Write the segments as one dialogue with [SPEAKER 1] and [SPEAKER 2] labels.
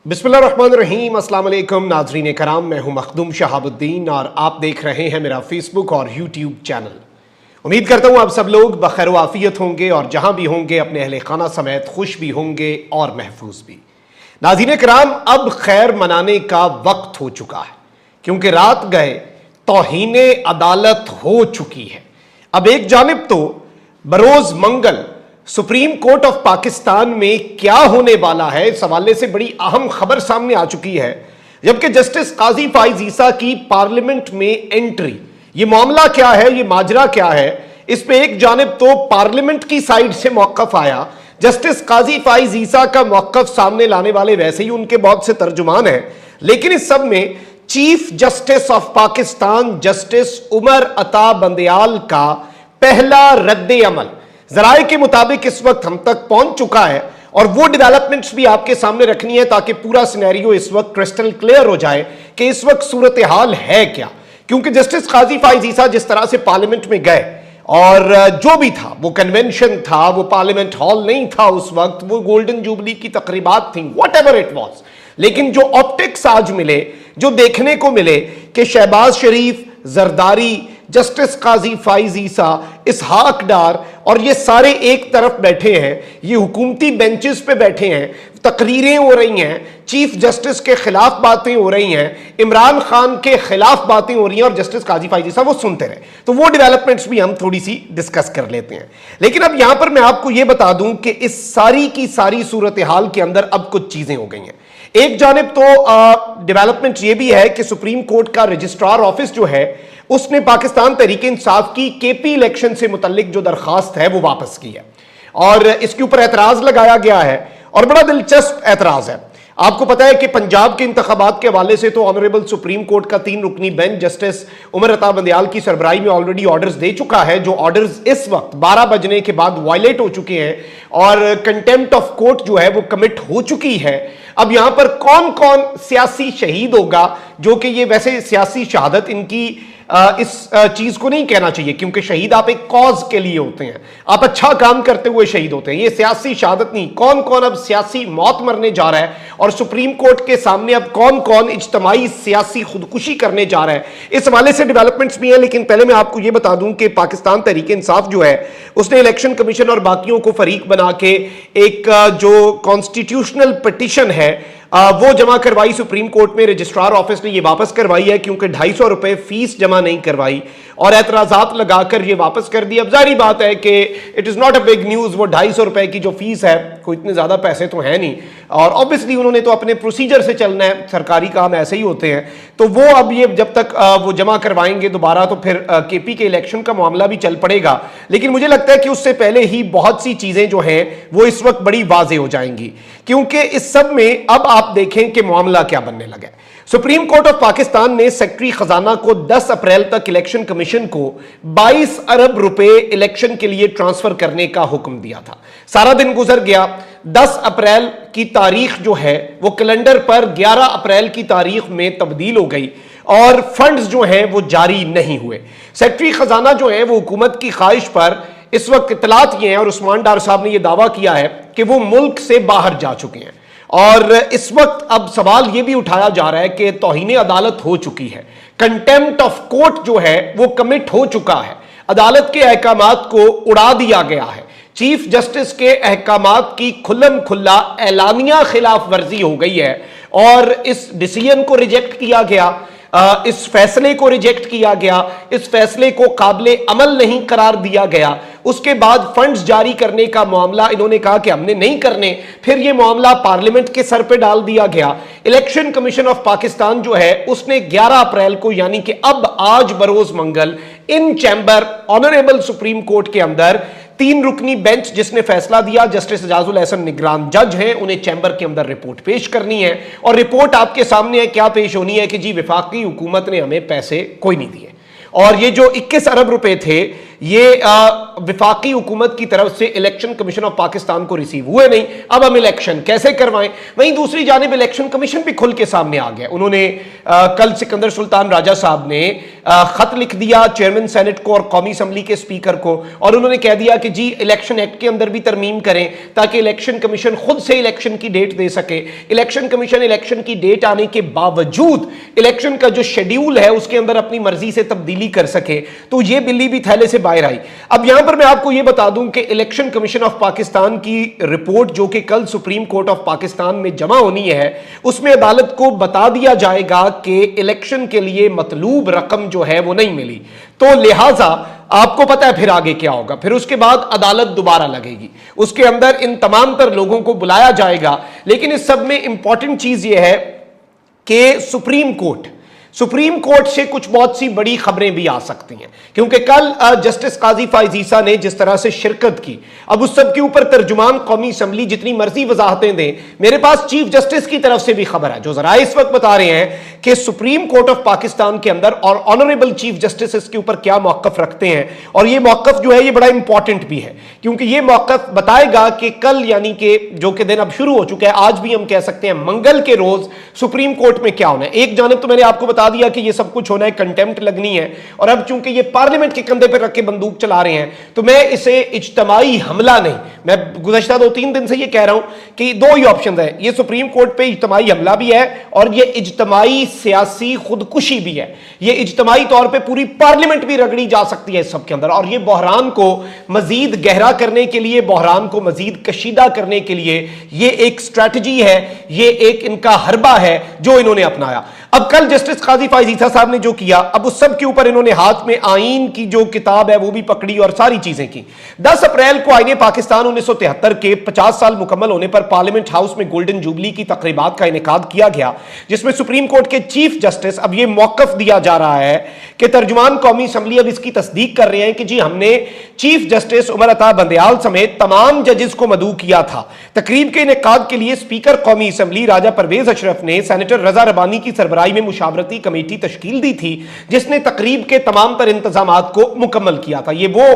[SPEAKER 1] बिस्मिल्लाहिर्रहमानिर्रहीम, अस्सलाम वालेकुम नाज़रीन कराम, मैं हूं मखदूम शहाबुद्दीन और आप देख रहे हैं मेरा फेसबुक और यूट्यूब चैनल। उम्मीद करता हूं आप सब लोग बखैर वाफियत होंगे और जहां भी होंगे अपने अहले खाना समेत खुश भी होंगे और महफूज भी। नाज़रीन कराम, अब खैर मनाने का वक्त हो चुका है क्योंकि रात गए तौहीने अदालत हो चुकी है। अब एक जानिब तो बरोज मंगल सुप्रीम कोर्ट ऑफ पाकिस्तान में क्या होने वाला है, इस हवाले से बड़ी अहम खबर सामने आ चुकी है, जबकि जस्टिस काजी फाइज ईसा की पार्लियामेंट में एंट्री, ये मामला क्या है, ये माजरा क्या है, इस पे एक जानिब तो पार्लियामेंट की साइड से मौकफ आया। जस्टिस काजी फाइज ईसा का मौकफ सामने लाने वाले वैसे ही उनके बहुत से तर्जुमान हैं, लेकिन इस सब में chief justice of Pakistan justice Umar Ata Bandial का पहला रद्द अमल जराए के मुताबिक इस वक्त हम तक पहुंच चुका है और वो डेवलपमेंट्स भी आपके सामने रखनी है ताकि पूरा सिनेरियो इस वक्त क्रिस्टल क्लियर हो जाए कि इस वक्त सूरत हाल है क्या। क्योंकि जस्टिस काजी फाइज ईसा जिस तरह से पार्लियामेंट में गए और जो भी था, वो कन्वेंशन था, वो पार्लियामेंट हॉल नहीं था उस वक्त, वो गोल्डन जुबली की तकरीबात थी, वट एवर इट वॉज, लेकिन जो ऑप्टिक्स आज मिले, जो देखने को मिले कि शहबाज शरीफ, जरदारी, जस्टिस काजी फाइज ईसा, इसहाक डार और ये सारे एक तरफ बैठे हैं, ये हुकूमती बेंचेस पे बैठे हैं, तकरीरें हो रही हैं, चीफ जस्टिस के खिलाफ बातें हो रही हैं, इमरान खान के खिलाफ बातें हो रही हैं और जस्टिस काजी फाइज ईसा वो सुनते रहे। तो वो डेवलपमेंट्स भी हम थोड़ी सी डिस्कस कर लेते हैं। लेकिन अब यहां पर मैं आपको यह बता दूं कि इस सारी की सारी सूरत हाल के अंदर अब कुछ चीजें हो गई हैं। एक जानिब तो डेवलपमेंट ये भी है कि सुप्रीम कोर्ट का रजिस्ट्रार ऑफिस जो है उसने पाकिस्तान तहरीक इंसाफ की केपी इलेक्शन से मुतल्लिक जो दरखास्त है वो वापस की है और इसके ऊपर एतराज लगाया गया है और बड़ा दिलचस्प एतराज है। आपको पता है कि पंजाब के इंतखाबात के हवाले से तो ऑनरेबल सुप्रीम कोर्ट का 3 रुकनी बेंच जस्टिस उमर अता बंदयाल की सरबराही में ऑलरेडी ऑर्डर्स दे चुका है, जो ऑर्डर्स इस वक्त 12 बजने के बाद वायलेट हो चुके हैं और कंटेम्प्ट ऑफ कोर्ट जो है वो कमिट हो चुकी है। अब यहां पर कौन कौन सियासी शहीद होगा, जो कि ये वैसे सियासी शहादत इनकी इस चीज को नहीं कहना चाहिए क्योंकि शहीद आप एक कॉज के लिए होते हैं, आप अच्छा काम करते हुए शहीद होते हैं, ये सियासी शहादत नहीं। कौन कौन अब सियासी मौत मरने जा रहा है और सुप्रीम कोर्ट के सामने अब कौन कौन इज्तमाई सियासी खुदकुशी करने जा रहा है, इस हवाले से डेवलपमेंट्स भी है। लेकिन पहले मैं आपको यह बता दूं कि पाकिस्तान तहरीक इंसाफ जो है उसने इलेक्शन कमीशन और बाकियों को फरीक बना के एक जो कॉन्स्टिट्यूशनल पिटीशन है वो जमा करवाई सुप्रीम कोर्ट में। रजिस्ट्रार ऑफिस ने ये वापस करवाई है क्योंकि 250 रुपए फीस जमा नहीं करवाई और एतराजात लगाकर ये वापस कर दी। अब जारी बात है कि it is not a big news, वो 250 रुपए की जो फीस है कोई इतने ज्यादा पैसे तो है नहीं और ऑब्वियसली उन्होंने तो अपने प्रोसीजर से चलना है, सरकारी काम ऐसे ही होते हैं। तो वो अब ये जब तक वो जमा करवाएंगे दोबारा तो फिर केपी के इलेक्शन का मामला भी चल पड़ेगा। लेकिन मुझे लगता है कि उससे पहले ही बहुत सी चीजें जो हैं वो इस वक्त बड़ी वाज़ेह हो जाएंगी क्योंकि इस सब में अब आप देखें कि मामला क्या बनने लगा है। सुप्रीम कोर्ट ऑफ पाकिस्तान ने सेक्रेटरी खजाना को 10 अप्रैल तक इलेक्शन कमीशन को 22 अरब रुपए इलेक्शन के लिए ट्रांसफर करने का हुक्म दिया था। सारा दिन गुजर गया, 10 अप्रैल की तारीख जो है वो कैलेंडर पर 11 अप्रैल की तारीख में तब्दील हो गई और फंड्स जो हैं वो जारी नहीं हुए। सेक्रेटरी खजाना जो है वो हुकूमत की ख्वाहिश पर इस वक्त इतलात ये हैं और उस्मान डार साहब ने यह दावा किया है कि वो मुल्क से बाहर जा चुके हैं और इस वक्त अब सवाल यह भी उठाया जा रहा है कि तौहीने अदालत हो चुकी है, कंटेम्प्ट ऑफ कोर्ट जो है वो कमिट हो चुका है, अदालत के अहकामात को उड़ा दिया गया है, चीफ जस्टिस के अहकामात की खुल्लम खुल्ला एलानिया खिलाफ वर्जी हो गई है और इस डिसीजन को रिजेक्ट किया गया, इस फैसले को रिजेक्ट किया गया, इस फैसले को काबिले अमल नहीं करार दिया गया। उसके बाद फंड्स जारी करने का मामला इन्होंने कहा कि हमने नहीं करने, फिर यह मामला पार्लियामेंट के सर पे डाल दिया गया। इलेक्शन कमीशन ऑफ पाकिस्तान जो है उसने 11 अप्रैल को यानी कि अब आज बरोज मंगल इन चैम्बर ऑनरेबल सुप्रीम कोर्ट के अंदर 3 रुकनी बेंच जिसने फैसला दिया, जस्टिस एजाजुल एहसन निगरान जज हैं, उन्हें चैम्बर के अंदर रिपोर्ट पेश करनी है और रिपोर्ट आपके सामने है, क्या पेश होनी है कि जी विफाकी हुकूमत ने हमें पैसे कोई नहीं दिए और ये जो 21 अरब रुपए थे ये विफाकी हुकूमत की तरफ से इलेक्शन कमीशन ऑफ पाकिस्तान को रिसीव हुए नहीं। अब हम इलेक्शन कैसे करवाएं। वहीं दूसरी जानिब इलेक्शन कमीशन भी खुल के सामने आ गया। उन्होंने कल सिकंदर सुल्तान राजा साहब ने खत लिख दिया चेयरमैन सेनेट को और कौमी असम्बली के स्पीकर को, और उन्होंने कह दिया कि जी इलेक्शन एक्ट के अंदर भी तरमीम करें ताकि इलेक्शन कमीशन खुद से इलेक्शन की डेट दे सके। इलेक्शन कमीशन इलेक्शन की डेट आने के बावजूद इलेक्शन का जो शेड्यूल है उसके अंदर अपनी मर्जी से तब्दीली कर सके। तो यह बिल्ली भी थैले से बाहर आई। अब यहां पर मैं आपको यह बता दूं कि इलेक्शन कमीशन ऑफ पाकिस्तान की रिपोर्ट जो कि कल सुप्रीम कोर्ट ऑफ पाकिस्तान में जमा होनी है, उसमें अदालत को बता दिया जाएगा कि इलेक्शन के लिए मतलूब रकम जो है वो नहीं मिली। तो लिहाजा आपको पता है फिर आगे क्या होगा। फिर उसके बाद अदालत दोबारा लगेगी, उसके अंदर इन तमाम तर लोगों को बुलाया जाएगा। लेकिन इस सब में इंपॉर्टेंट चीज यह है कि सुप्रीम कोर्ट से कुछ बहुत सी बड़ी खबरें भी आ सकती हैं, क्योंकि कल जस्टिस काजी फाइज ईसा ने जिस तरह से शिरकत की, अब उस सब के ऊपर तर्जुमान कौमी असम्बली जितनी मर्जी वजाहतें दें, मेरे पास चीफ जस्टिस की तरफ से भी खबर है जो जरा इस वक्त बता रहे हैं कि सुप्रीम कोर्ट ऑफ पाकिस्तान के अंदर और ऑनरेबल चीफ जस्टिस इसके ऊपर क्या मौकफ रखते हैं। और ये मौकफ जो है ये बड़ा इंपॉर्टेंट भी है, क्योंकि ये मौकफ बताएगा कि कल यानी कि जो कि दिन अब शुरू हो चुका है, आज भी हम कह सकते हैं मंगल के रोज सुप्रीम कोर्ट में क्या होना है। एक जानब तो मैंने आपको बता दिया कि ये सब कुछ होना है, कंटेम्प्ट लगनी है, और अब चूंकि ये पार्लियामेंट के कंधे पर रख के बंदूक चला रहे हैं तो मैं इसे इज्तमाई हमला नहीं, मैं गुज़श्ता 2-3 दिन से ये कह रहा हूं कि दो ही ऑप्शन है, ये सुप्रीम कोर्ट पे इज्तमाई हमला भी है और ये इज्तमाई सियासी खुदकुशी भी है। ये इज्तमाई तौर पे पूरी पार्लियामेंट भी रगड़ी जा सकती है इस सब के अंदर, और ये बहरान को मजीद गहरा करने के लिए, बहरान को मजीद कशीदा करने के लिए ये एक स्ट्रैटेजी है, ये एक इनका हरबा है जो इन्होंने अपनाया। अब कल जस्टिस काजी फाइज ईसा साहब ने जो किया, अब उस सब के ऊपर इन्होंने हाथ में आईन की जो किताब है वो भी पकड़ी और सारी चीजें की। 10 अप्रैल को आईने पाकिस्तान 1973 के 50 साल मुकम्मल होने पर पार्लियामेंट हाउस में गोल्डन जुबली की तकरीबात का इनेकाद किया गया, जिसमें सुप्रीम कोर्ट के चीफ जस्टिस, अब ये मौकफ दिया जा रहा है कि तर्जुमान कौमी असम्बली अब इसकी तस्दीक कर रहे हैं कि जी हमने चीफ जस्टिस उमर अता बंदयाल समेत तमाम जजेस को मदऊ किया था। तकरीब के इनेकाद के लिए स्पीकर कौमी असम्बली राजा परवेज अशरफ ने सेनेटर रजा रबानी की सरबराही में मुशावरती कमेटी तश्कील दी थी, जिसने तकरीब के तमाम तर इंतजामात को मुकम्मल किया था। ये वो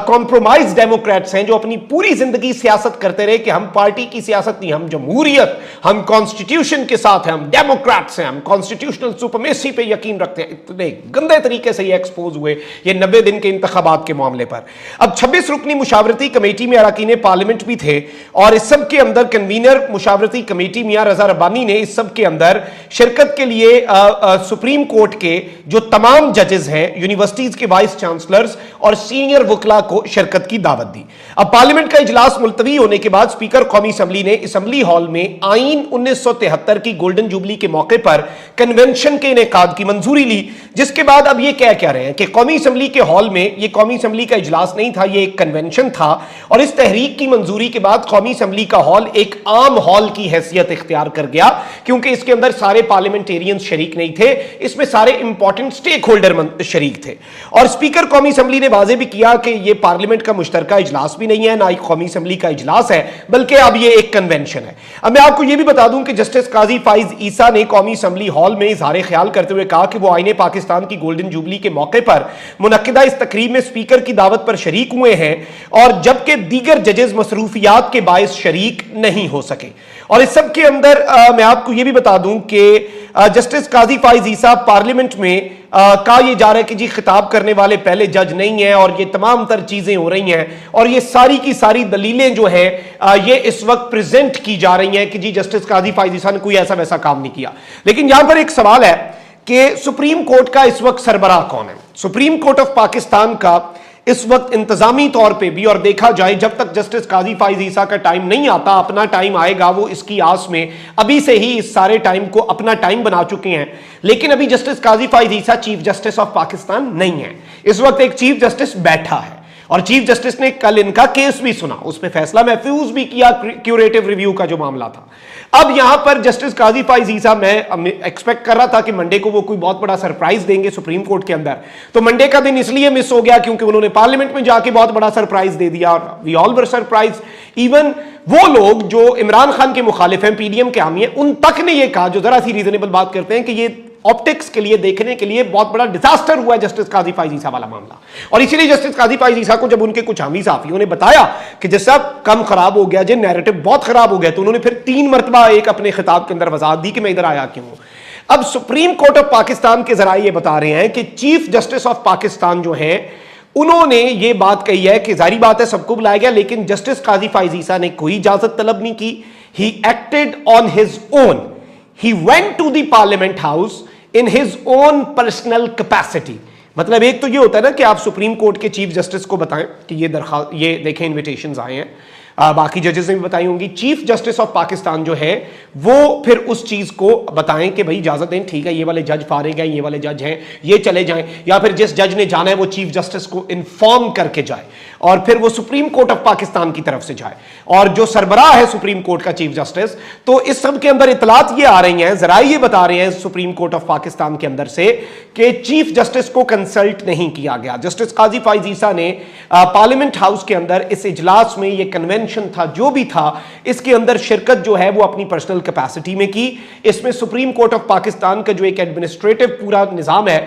[SPEAKER 1] कॉम्प्रोमाइज डेमोक्रेट्स हैं जो अपनी पूरी जिंदगी सियासत करते रहे कि हम पार्टी की सियासत नहीं, हम जमहूरियत, हम कॉन्स्टिट्यूशन के साथ हैं, हम डेमोक्रेट्स हैं, हम कॉन्स्टिट्यूशनल सुपरमेसी पे यकीन रखते हैं। इतने गंदे तरीके से ये एक्सपोज हुए ये 90 दिन के इंतखाबात के मामले पर। अब 26 रुकनी मुशावरती कमेटी में अरकान पार्लियामेंट भी थे, और इस सब के अंदर कन्वीनर मुशावरती कमेटी मियां रजा रब्बानी ने इस सब के अंदर शिरकत के लिए सुप्रीम कोर्ट के जो तमाम जजेस हैं, यूनिवर्सिटीज के वाइस चांसलर्स और सीनियर वकला को शिरकत की दावत दी। अब पार्लियामेंट का इजलास मुलतवी होने के बाद स्पीकर कौमी असम्बली ने असम्बली हॉल में आईन 1973 की गोल्डन जुबली के मौके पर कन्वेंशन के इनेकाद की मंजूरी ली, जिसके बाद अब ये कह रहे हैं कि कौमी असम्बली के हॉल में, ये कौमी असम्बली का इजलास नहीं था, ये एक कन्वेंशन था, और इस तहरीक की मंजूरी के बाद कौमी असम्बली का हॉल एक आम हॉल की हैसियत इख्तियार कर गया, क्योंकि इसके अंदर सारे पार्लियामेंटेरियन शरीक नहीं थे, इसमें सारे इंपॉर्टेंट स्टेक होल्डर शरीक थे। और स्पीकर कौमी असम्बली ने वाजे भी किया कि यह पार्लियामेंट का मुश्तरका इजलास भी नहीं है, ना ही कौमी असम्बली का इजलास है, बल्कि अब यह एक कन्वेंशन है। अब मैं आपको यह भी बता दूं कि जस्टिस काजी फाइज ईसा ने कौमी असम्बली हॉल में इजहार ख्याल करते हुए कहा कि वो आईने पाकिस्तान की गोल्डन जुबली के मौके पर मुनक्किदा इस तकरीब में स्पीकर की दावत पर शरीक हुए हैं, और जबकि दीगर जजेस मसरूफियात के बायस शरीक नहीं हो सके। और इस सब के अंदर मैं आपको यह भी बता दूं कि जस्टिस काजी फाइज ईसा पार्लियामेंट में कहा यह जा रहा है कि जी खिताब करने वाले पहले जज नहीं है, और ये तमाम तर चीजें हो रही हैं, और ये सारी की सारी दलीलें जो हैं ये इस वक्त प्रेजेंट की जा रही हैं कि जी जस्टिस काजी फाइज ईसा ने कोई ऐसा वैसा काम नहीं किया। लेकिन यहां पर एक सवाल है कि सुप्रीम कोर्ट का इस वक्त सरबराह कौन है। सुप्रीम कोर्ट ऑफ पाकिस्तान का इस वक्त इंतजामी तौर पे भी, और देखा जाए जब तक जस्टिस काजी फाइज ईसा का टाइम नहीं आता, अपना टाइम आएगा, वो इसकी आस में अभी से ही इस सारे टाइम को अपना टाइम बना चुके हैं। लेकिन अभी justice Qazi Faez Isa chief justice of Pakistan नहीं है। इस वक्त एक चीफ जस्टिस बैठा है, और चीफ जस्टिस ने कल इनका केस भी सुना, उस पर फैसला महफूज भी किया, क्यूरेटिव रिव्यू का जो मामला था। अब यहां पर जस्टिस काजी फाइज ईसा, मैं एक्सपेक्ट कर रहा था कि मंडे को वो कोई बहुत बड़ा सरप्राइज देंगे सुप्रीम कोर्ट के अंदर, तो मंडे का दिन इसलिए मिस हो गया क्योंकि उन्होंने पार्लियामेंट में जाके बहुत बड़ा सरप्राइज दे दिया, और we all were surprise. Even वो लोग जो इमरान खान के मुखालिफ हैं, पीडीएम के हामी हैं, उन तक ने यह कहा, जो जरा सी रीजनेबल बात करते हैं, कि ये ऑप्टिक्स के लिए, देखने के लिए बहुत बड़ा डिजास्टर हुआ है जस्टिस काजी फाइज ईसा वाला मामला। और इसीलिए जस्टिस काजी फाइज ईसा को जब उनके कुछ हामी साफियों ने बताया कि जैसे अब कम खराब हो गया, जो नैरेटिव बहुत खराब हो गया, तो उन्होंने फिर 3 मरतबा एक अपने खिताब के अंदर वजाहत दी कि मैं इधर आया क्यों। अब सुप्रीम कोर्ट ऑफ पाकिस्तान के जराये बता रहे हैं कि चीफ जस्टिस ऑफ पाकिस्तान जो है उन्होंने ये बात कही है कि जारी बात है सबको बुलाया गया, लेकिन जस्टिस काजी फाइज ईसा ने कोई इजाजत तलब नहीं की। He acted on his own, he went to the parliament house in his own personal capacity. मतलब एक तो ये होता है ना कि आप सुप्रीम कोर्ट के चीफ जस्टिस को बताएं कि ये देखें इन्विटेशंस आए हैं, बाकी जजेस ने भी बताई होंगी। चीफ जस्टिस ऑफ पाकिस्तान जो है वो फिर उस चीज को बताएं कि भाई इजाजत दें, ठीक है ये वाले जज फारिग हैं, ये वाले जज हैं, ये चले जाएं, या फिर जिस जज ने जाना है वो चीफ जस्टिस को इन्फॉर्म करके जाए और फिर वो सुप्रीम कोर्ट ऑफ पाकिस्तान की तरफ से जाए। और जो सरबराह है सुप्रीम कोर्ट का चीफ जस्टिस, तो इस सब के अंदर इतलात ये आ रही हैं, जराये ये बता रहे हैं सुप्रीम कोर्ट ऑफ पाकिस्तान के अंदर से कि चीफ जस्टिस को कंसल्ट नहीं किया गया। जस्टिस काजी फाइज ईसा ने पार्लियामेंट हाउस के अंदर इस इजलास में, ये कन्वेंशन था जो भी था, इसके अंदर शिरकत जो है वो अपनी पर्सनल कैपेसिटी में की। इसमें सुप्रीम कोर्ट ऑफ पाकिस्तान का जो एक एडमिनिस्ट्रेटिव पूरा निजाम है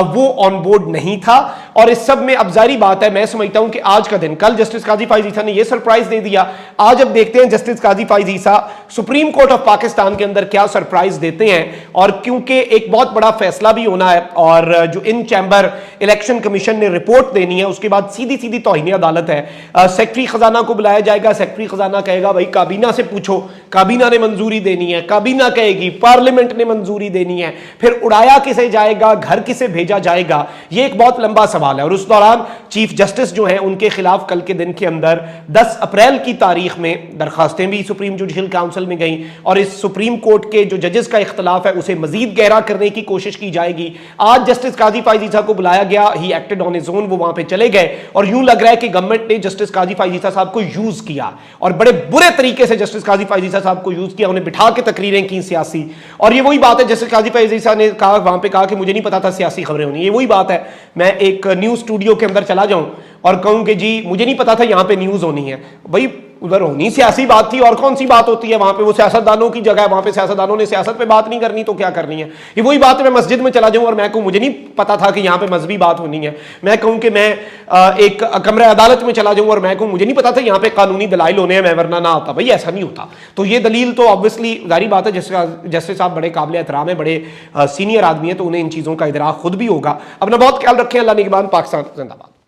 [SPEAKER 1] वो ऑन बोर्ड नहीं था। और इस सब में अब जारी बात है, मैं समझता हूं कि आज का दिन, कल जस्टिस काजी फाइज ईसा ने यह सरप्राइज दे दिया, आज अब देखते हैं justice Qazi Faez Isa supreme court of Pakistan के अंदर क्या सरप्राइज देते हैं। और क्योंकि एक बहुत बड़ा फैसला भी होना है और जो इन चैम्बर इलेक्शन कमीशन ने रिपोर्ट देनी है, उसके बाद सीधी सीधी तौहीन अदालत है। सेक्रेटरी खजाना को बुलाया जाएगा, सेक्रेटरी खजाना कहेगा भाई काबीना से पूछो, काबीना ने मंजूरी देनी है, काबीना कहेगी पार्लियामेंट ने मंजूरी देनी है, फिर उड़ाया किसे जाएगा, घर किसे भेजा जाएगा, यह एक बहुत लंबा सवाल है। और उस दौरान चीफ जस्टिस जो है उनके खिलाफ कल के दिन के अंदर 10 अप्रैल की तारीख में दरखास्तें भी सुप्रीम जुडिशल काउंसिल में गई और इस सुप्रीम कोर्ट के जो जजेस का इख्तलाफ है उसे मजीद गहरा करने की कोशिश की जाएगी। आज जस्टिस काजी फाइज ईसा को बुलाया गया, ही एक्टेड ऑन हिज ओन, वो वहां पे चले गए और यूं लग रहा है कि गवर्नमेंट ने जस्टिस काजी फाइज ईसा साहब को यूज किया और बड़े बुरे तरीके से जस्टिस काजी फाइज ईसा साहब को यूज किया, उन्हें बिठा के तकरीरें की सियासी। और ये वही बात है, जस्टिस काजी फाइज ईसा ने कहा वहां पे कहा कि मुझे नहीं पता था सियासी खबरें होनी, ये वही बात है मैं एक न्यूज स्टूडियो के अंदर चला जाऊं और कहूं कि जी मुझे नहीं पता था यहां पे न्यूज होनी है। भाई उधर होनी सियासी बात थी और कौन सी बात होती है वहां पे, वो सियासतदानों की जगह है, वहां पे सियासतदानों ने सियासत पे बात नहीं करनी तो क्या करनी है। ये वही बात है, मैं मस्जिद में चला जाऊं और मैं कहूं मुझे नहीं पता था कि यहां पे मजहबी बात होनी है, मैं कहूं कि मैं एक कमरे अदालत में चला जाऊं और मैं कहूं मुझे नहीं पता था यहां पे कानूनी दलाइल होने हैं, मैं वरना ना आता। भाई ऐसा नहीं होता। तो ये दलील तो ऑब्वियसली जारी बात है, जस्टिस साहब बड़े काबिल एहतराम है, बड़े सीनियर आदमी है, तो उन्हें इन चीजों का इदराक खुद भी होगा। अपना बहुत ख्याल रखें। अल्लाह निगहबान। पाकिस्तान जिंदाबाद।